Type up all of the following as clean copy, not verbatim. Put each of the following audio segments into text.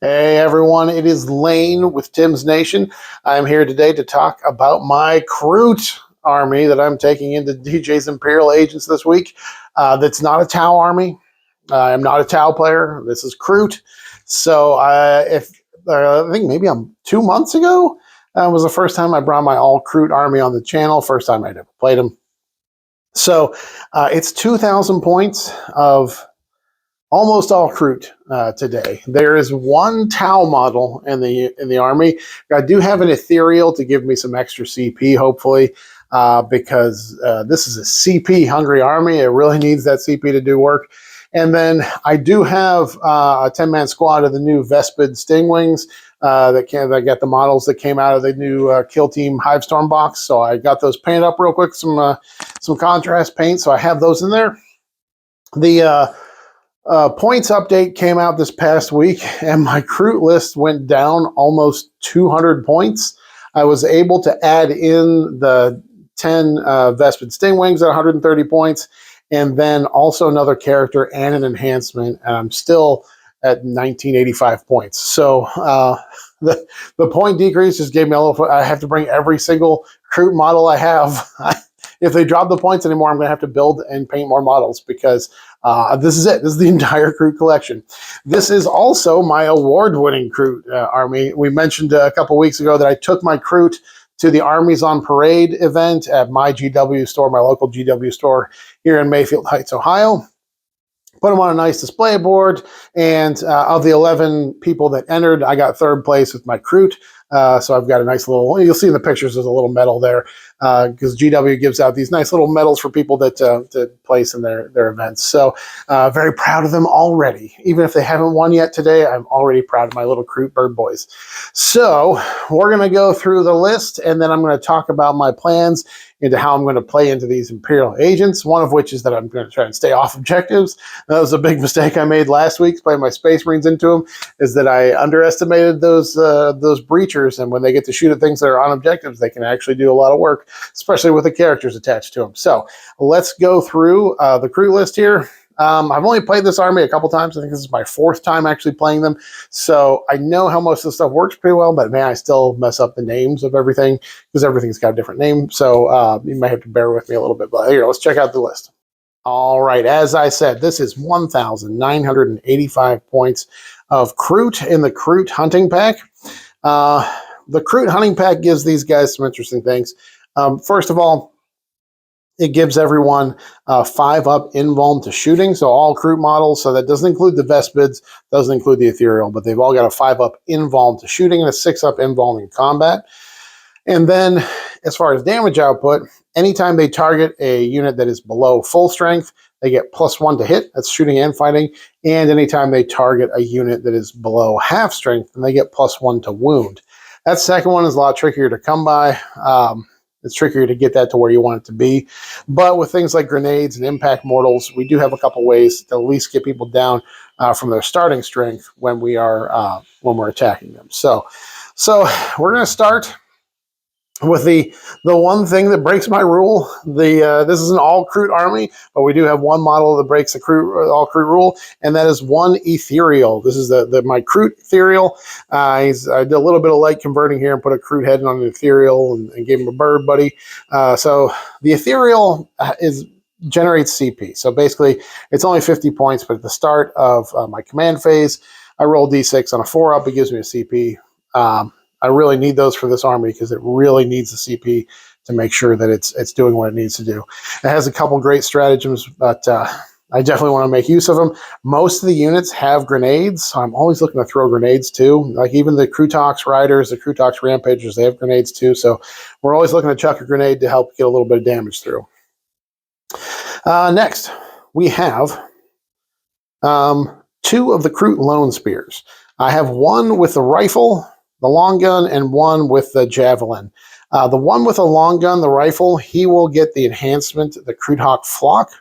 Hey everyone, it is Lane with Tim's Nation. I'm here today to talk about my Kroot army that I'm taking into DJ's Imperial Agents this week. That's not a Tau army. I'm not a Tau player. This is Kroot. So I think maybe 2 months ago was the first time I brought my all Kroot army on the channel. First time I'd ever played him. So it's 2,000 points of almost all Kroot today. There is one Tau model in the army. I do have an Ethereal to give me some extra CP, hopefully, because this is a CP hungry army. It really needs that CP to do work. And then I do have a 10-man squad of the new Vespid Stingwings I got the models that came out of the new Kill Team Hivestorm box. So I got those painted up real quick, some contrast paint. So I have those in there. The points update came out this past week, and my Kroot list went down almost 200 points. I was able to add in the 10 Vespid Stingwings at 130 points, and then also another character and an enhancement, and I'm still at 1985 points. So the point decrease just gave me a little. I have to bring every single Kroot model I have. If they drop the points anymore, I'm going to have to build and paint more models because this is it. This is the entire Kroot collection. This is also my award-winning Kroot army. We mentioned a couple weeks ago that I took my Kroot to the Armies on Parade event at my GW store, my local GW store here in Mayfield Heights, Ohio. Put them on a nice display board, and of the 11 people that entered, I got third place with my Kroot. So I've got a nice little, you'll see in the pictures, there's a little medal there because GW gives out these nice little medals for people that place in their events. So very proud of them already. Even if they haven't won yet today, I'm already proud of my little Kroot bird boys. So we're going to go through the list, and then I'm going to talk about my plans into how I'm going to play into these Imperial Agents, one of which is that I'm going to try and stay off objectives. That was a big mistake I made last week, playing my Space Marines into them, is that I underestimated those breachers, and when they get to shoot at things that are on objectives, they can actually do a lot of work, especially with the characters attached to them. So let's go through the Kroot list here. I've only played this army a couple times. I think this is my 4th time actually playing them. So I know how most of the stuff works pretty well, but man, I still mess up the names of everything because everything's got a different name. So you might have to bear with me a little bit, but here, let's check out the list. All right. As I said, this is 1,985 points of Kroot in the Kroot Hunting Pack. The Kroot Hunting Pack gives these guys some interesting things. First of all, it gives everyone 5-up invuln to shooting, so all Kroot models. So that doesn't include the Vespids, doesn't include the Ethereal, but they've all got a 5-up invuln to shooting and a 6-up invuln in combat. And then, as far as damage output, anytime they target a unit that is below full strength, they get +1 to hit. That's shooting and fighting. And anytime they target a unit that is below half strength, then they get +1 to wound. That second one is a lot trickier to come by. It's trickier to get that to where you want it to be. But with things like grenades and impact mortals, we do have a couple ways to at least get people down from their starting strength when we're attacking them. So we're going to start with the one thing that breaks my rule. This is an all Kroot army, but we do have one model that breaks the all Kroot rule, and that is one Ethereal. This is my Kroot Ethereal. I did a little bit of light converting here and put a Kroot head on an Ethereal and gave him a bird buddy. So the Ethereal generates CP. So basically, it's only 50 points, but at the start of my command phase, I roll D6 on a 4-up. It gives me a CP. I really need those for this army because it really needs the CP to make sure that it's doing what it needs to do. It has a couple great stratagems, but I definitely want to make use of them. Most of the units have grenades, so I'm always looking to throw grenades too. Like even the Talkx Riders, the Talkx Rampagers, they have grenades too. So we're always looking to chuck a grenade to help get a little bit of damage through. Next, we have 2 of the Kroot Lone Spears. I have one with the rifle, the long gun, and one with the javelin. The one with the long gun, the rifle, he will get the enhancement, the Kroot Flock.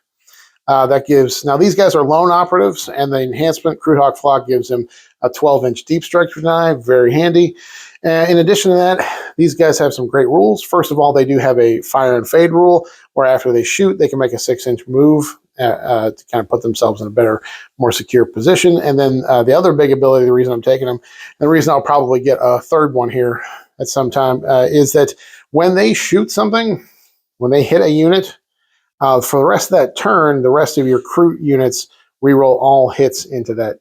That gives, now these guys are lone operatives, and the enhancement Kroot Flock gives him a 12-inch deep strike knife, very handy. In addition to that, these guys have some great rules. First of all, they do have a fire and fade rule, where after they shoot, they can make a 6-inch move to kind of put themselves in a better, more secure position. And then the other big ability, the reason I'm taking them, and the reason I'll probably get a third one here at some time, is that when they shoot something, when they hit a unit, for the rest of that turn, the rest of your Kroot units reroll all hits into that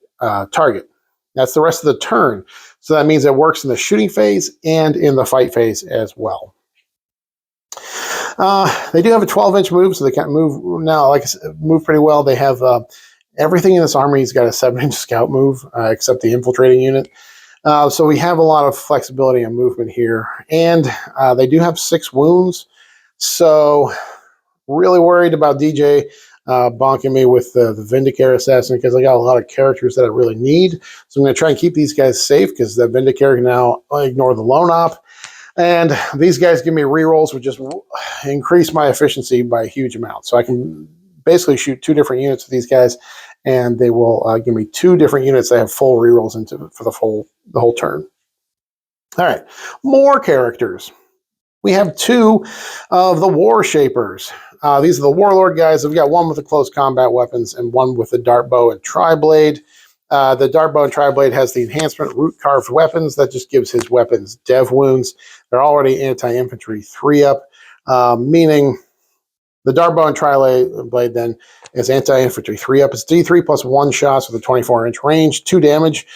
target. That's the rest of the turn. So that means it works in the shooting phase and in the fight phase as well. They do have a 12-inch move, so they can move now. Like I said, move pretty well. They have everything in this army's got a 7-inch scout move, except the infiltrating unit. So we have a lot of flexibility and movement here, and they do have 6 wounds. So really worried about DJ bonking me with the Vindicare Assassin because I got a lot of characters that I really need. So I'm going to try and keep these guys safe because the Vindicare can now ignore the lone op. And these guys give me rerolls, which just increase my efficiency by a huge amount. So I can basically shoot 2 different units with these guys, and they will give me 2 different units that have full rerolls into for the whole turn. All right, more characters. We have 2 of the War Shapers. These are the Warlord guys. We've got one with the close combat weapons and one with the dart bow and tri-blade. The dart bow and tri-blade has the enhancement root carved weapons. That just gives his weapons dev wounds. They're already anti-infantry 3-up, meaning the dart bow and tri-blade then is anti-infantry 3-up. It's D3 plus 1 shots with a 24-inch range, 2 damage.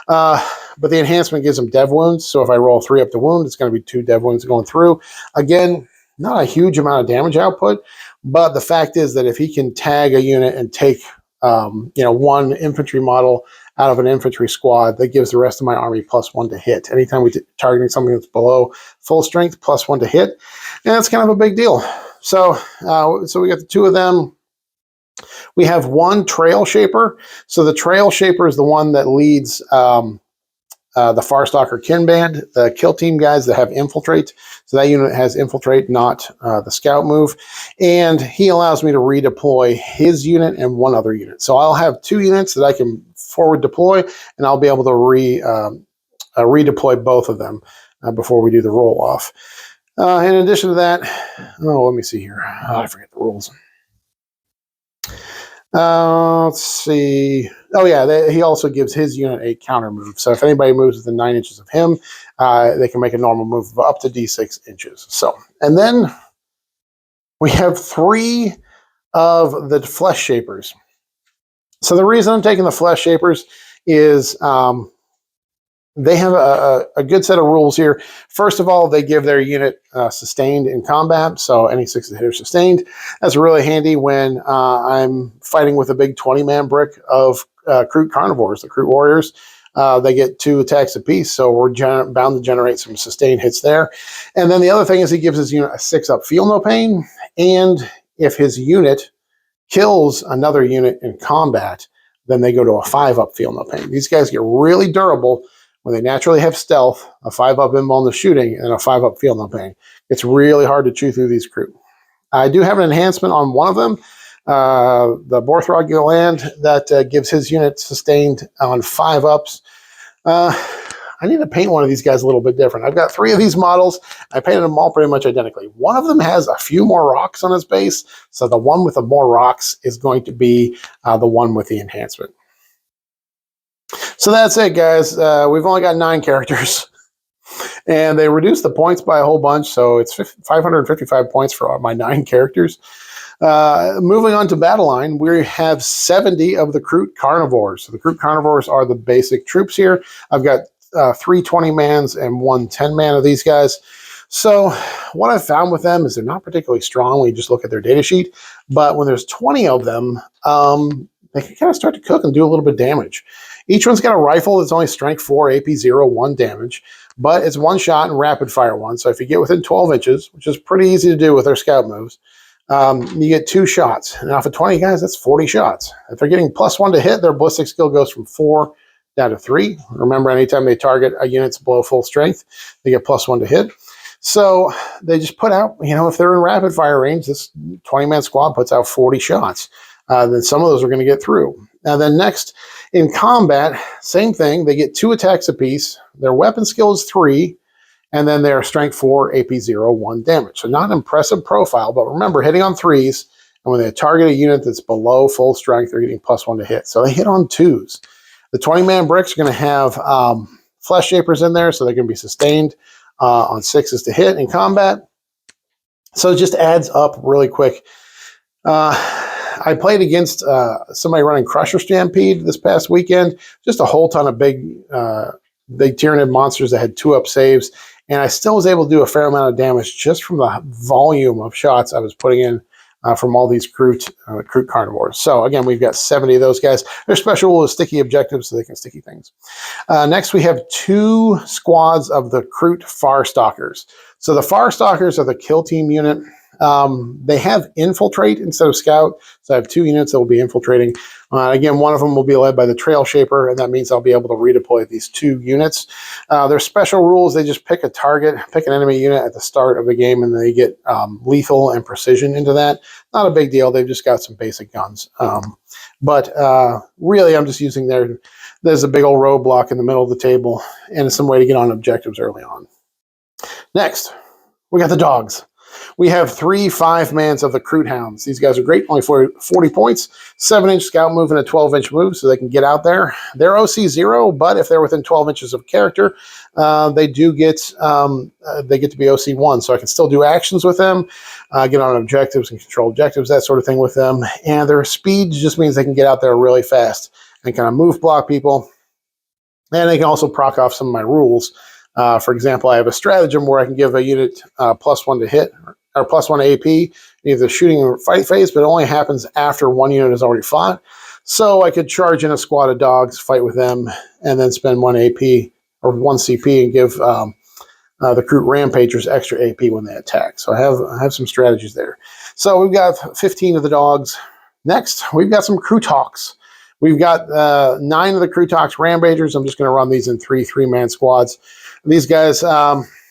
But the enhancement gives him dev wounds. So if I roll 3 up to wound, it's going to be 2 dev wounds going through. Again, not a huge amount of damage output, but the fact is that if he can tag a unit and take one infantry model out of an infantry squad, that gives the rest of my army +1 to hit. Anytime we're targeting something that's below full strength, +1 to hit. And that's kind of a big deal. So we got the 2 of them. We have 1 Trail Shaper. So the Trail Shaper is the one that leads the Far Stalker kin band, the kill team guys that have infiltrate. So that unit has infiltrate, not the scout move. And he allows me to redeploy his unit and 1 other unit. So I'll have 2 units that I can forward deploy, and I'll be able to redeploy both of them before we do the roll off. In addition to that, let me see here. I forget the rules. Let's see. Oh yeah, he also gives his unit a counter move. So if anybody moves within 9 inches of him, they can make a normal move of up to D6 inches. So, and then we have 3 of the Flesh Shapers. So the reason I'm taking the Flesh Shapers is they have a good set of rules here. First of all, they give their unit sustained in combat, so any 6 hit are sustained. That's really handy when I'm fighting with a big 20-man brick of Cruit Carnivores, the Cruit Warriors. They get 2 attacks apiece, so we're bound to generate some sustained hits there. And then the other thing is he gives his unit a 6-up feel no pain, and if his unit kills another unit in combat, then they go to a 5-up feel no pain. These guys get really durable when they naturally have stealth, a 5-up invulnerable shooting, and a 5-up feel no pain. It's really hard to chew through these Kroot. I do have an enhancement on one of them, the Borthrog Land, that gives his unit sustained on 5-ups. I need to paint one of these guys a little bit different. I've got 3 of these models. I painted them all pretty much identically. One of them has a few more rocks on his base, so the one with the more rocks is going to be the one with the enhancement. So that's it, guys. We've only got 9 characters, and they reduced the points by a whole bunch, so it's 555 points for my 9 characters. Moving on to battle line, we have 70 of the Cruit Carnivores. So the Cruit Carnivores are the basic troops here. I've got 3 20-mans and 1 10-man of these guys. So what I've found with them is they're not particularly strong when you just look at their data sheet, but when there's 20 of them, they can kind of start to cook and do a little bit of damage. Each one's got a rifle that's only strength 4, AP 0, 1 damage, but it's 1 shot and rapid fire 1. So if you get within 12 inches, which is pretty easy to do with their scout moves, you get 2 shots. And off of 20 guys, that's 40 shots. If they're getting +1 to hit, their ballistic skill goes from 4 down to 3. Remember, anytime they target a unit's below full strength, they get +1 to hit. So they just put out, if they're in rapid fire range, this 20-man squad puts out 40 shots. Then some of those are going to get through. Now then next, in combat, same thing. They get 2 attacks apiece. Their weapon skill is 3, and then their strength 4, AP 0, 1 damage. So not an impressive profile, but remember, hitting on 3s And when they target a unit that's below full strength, they're getting +1 to hit. So they hit on 2s. The 20-man bricks are going to have flesh shapers in there, so they're going to be sustained on 6s to hit in combat. So it just adds up really quick. I played against somebody running Crusher Stampede this past weekend. Just a whole ton of big Tyranid monsters that had 2-up saves. And I still was able to do a fair amount of damage just from the volume of shots I was putting in from all these Cruit Carnivores. So again, we've got 70 of those guys. Their special rule is sticky objectives, so they can sticky things. Next, we have 2 squads of the Cruit Far Stalkers. So the Far Stalkers are the kill team unit. They have infiltrate instead of scout. So I have 2 units that will be infiltrating. Again, one of them will be led by the trail shaper, and that means I'll be able to redeploy these 2 units. Their special rules, they just pick a target, pick an enemy unit at the start of the game, and they get lethal and precision into that. Not a big deal. They've just got some basic guns. But really, I'm just using there's a big old roadblock in the middle of the table and some way to get on objectives early on. Next, we got the dogs. We have 3 5-mans of the Cruit Hounds. These guys are great, only 40 points, 7-inch scout move and a 12-inch move, so they can get out there. They're OC 0, but if they're within 12 inches of character, they get to be OC 1, so I can still do actions with them, get on objectives and control objectives, that sort of thing with them. And their speed just means they can get out there really fast and kind of move block people. And they can also proc off some of my rules. For example, I have a stratagem where I can give a unit +1 to hit or +1 AP in either shooting or fight phase, but it only happens after 1 unit has already fought. So I could charge in a squad of dogs, fight with them, and then spend 1 AP or 1 CP and give the Cruit Rampagers extra AP when they attack. So I have some strategies there. So we've got 15 of the dogs. Next, we've got some Talkx. We've got 9 of the Talkx Rampagers. I'm just going to run these in 3-man squads. These guys,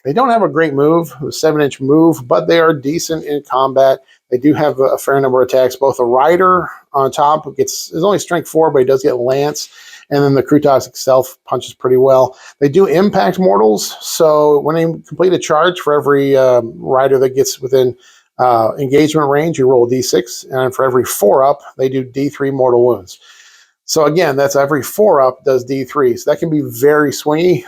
they don't have a great move, a 7-inch move, but they are decent in combat. They do have a fair number of attacks. Both a rider on top is only strength 4, but he does get lance. And then the Talkx itself punches pretty well. They do impact mortals. So when they complete a charge, for every rider that gets within engagement range, you roll a d6. And for every 4-up, they do d3 mortal wounds. So again, that's every 4-up does D3. So that can be very swingy,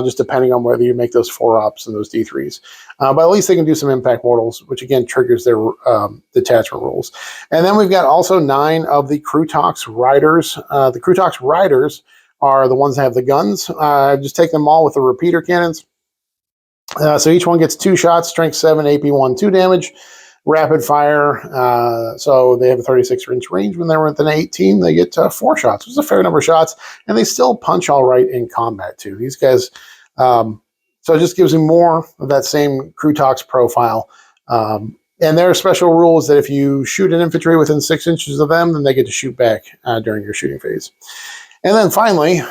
just depending on whether you make those 4-ups and those D3s. But at least they can do some impact mortals, which again triggers their detachment rules. And then we've got also 9 of the Talkx Riders. The Talkx Riders are the ones that have the guns. Just take them all with the repeater cannons. So each one gets 2 shots, strength 7, AP 1, 2 damage. Rapid fire, so they have a 36-inch range. When they're within 18, they get 4 shots, which is a fair number of shots, and they still punch all right in combat too. These guys, so it just gives them more of that same Talkx profile. And there are special rules that if you shoot an infantry within 6 inches of them, then they get to shoot back during your shooting phase. And then finally,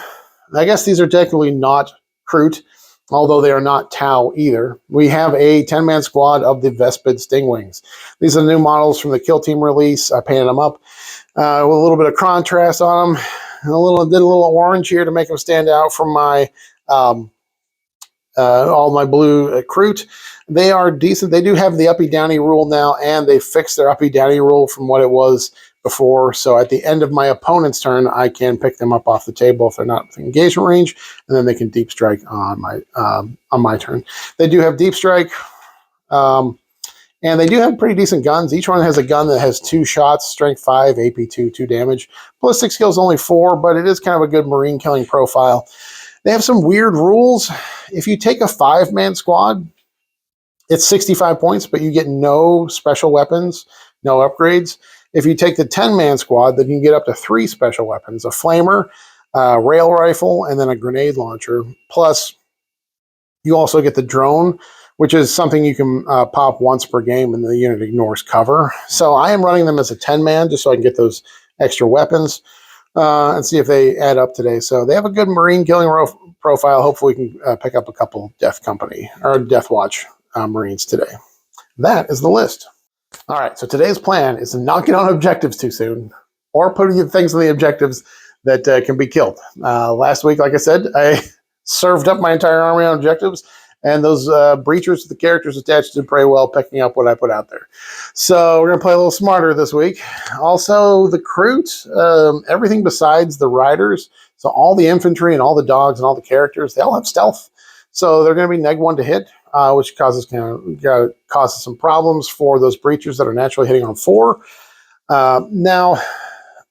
I guess these are technically not Cruit, although they are not Tau either. We have a 10-man squad of the Vespid Stingwings. These are the new models from the Kill Team release. I painted them up with a little bit of contrast on them. Did a little orange here to make them stand out from my all my blue Cruit. They are decent. They do have the uppy-downy rule now, and they fixed their uppy-downy rule from what it was before. So at the end of my opponent's turn, I can pick them up off the table if they're not within engagement range, and then they can deep strike on my turn. They do have deep strike, and they do have pretty decent guns. Each one has a gun that has 2 shots, strength 5, AP 2, 2 damage. Ballistic skills only 4, but it is kind of a good marine killing profile. They have some weird rules. If you take a 5-man squad, it's 65 points, but you get no special weapons, no upgrades. If you take the 10-man squad, then you can get up to 3 special weapons, a flamer, a rail rifle, and then a grenade launcher. Plus, you also get the drone, which is something you can pop once per game and the unit ignores cover. So I am running them as a 10-man just so I can get those extra weapons and see if they add up today. So they have a good marine killing profile. Hopefully we can pick up a couple Death Company or Death Watch Marines today. That is the list. All right, so today's plan is to not get on objectives too soon or put things on the objectives that can be killed. Last week, like I said, I served up my entire army on objectives, And those breachers, the characters attached, did pretty well picking up what I put out there. So we're going to play a little smarter this week. Also, the Kroot, everything besides the riders, so all the infantry and all the dogs and all the characters, they all have stealth. So they're going to be neg1 to hit, which causes some problems for those breachers that are naturally hitting on 4. Now,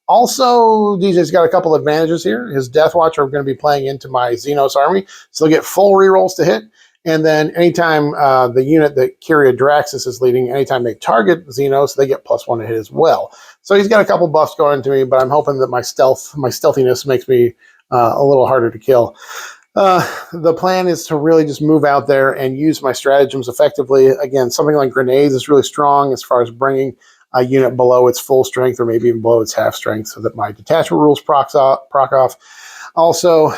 also, DJ's got a couple advantages here. His Death Watch are going to be playing into my Xenos army, so they'll get full rerolls to hit. And then anytime the unit that Kyria Draxus is leading, anytime they target Xenos, they get +1 to hit as well. So he's got a couple buffs going to me, but I'm hoping that my stealthiness makes me a little harder to kill. The plan is to really just move out there and use my stratagems effectively. Again, something like grenades is really strong as far as bringing a unit below its full strength or maybe even below its half strength so that my detachment rules proc off. Also,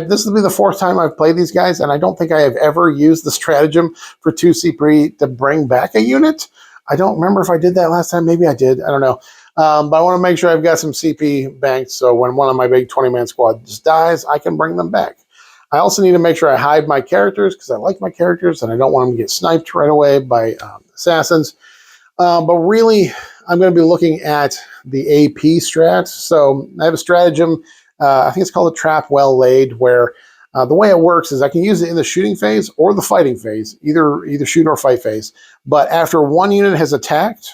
this will be the 4th time I've played these guys, and I don't think I have ever used the stratagem for 2 CP to bring back a unit. I don't remember if I did that last time. Maybe I did. I don't know. But I want to make sure I've got some CP banked, so when one of my big 20-man squad just dies, I can bring them back. I also need to make sure I hide my characters because I like my characters, and I don't want them to get sniped right away by assassins. But really, I'm going to be looking at the AP strat. So I have a stratagem. I think it's called a trap well laid, where the way it works is I can use it in the shooting phase or the fighting phase, either shoot or fight phase. But after one unit has attacked,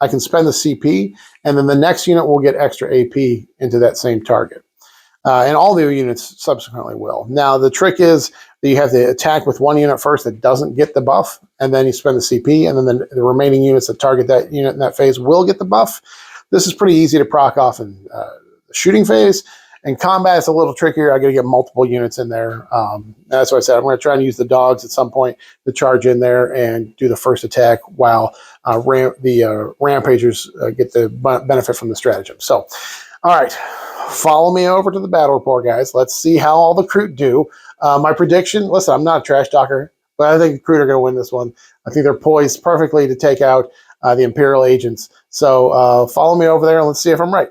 I can spend the CP, and then the next unit will get extra AP into that same target. And all the units subsequently will. Now, the trick is that you have to attack with one unit first that doesn't get the buff, and then you spend the CP, and then the remaining units that target that unit in that phase will get the buff. This is pretty easy to proc off in the shooting phase. In combat, it's a little trickier. I got to get multiple units in there. That's what I said. I'm going to try and use the dogs at some point to charge in there and do the first attack while the rampagers get the benefit from the stratagem. So, all right, follow me over to the battle report, guys. Let's see how all the Kroot do. My prediction, listen, I'm not a trash talker, but I think the Kroot are going to win this one. I think they're poised perfectly to take out the Imperial Agents. So follow me over there and let's see if I'm right.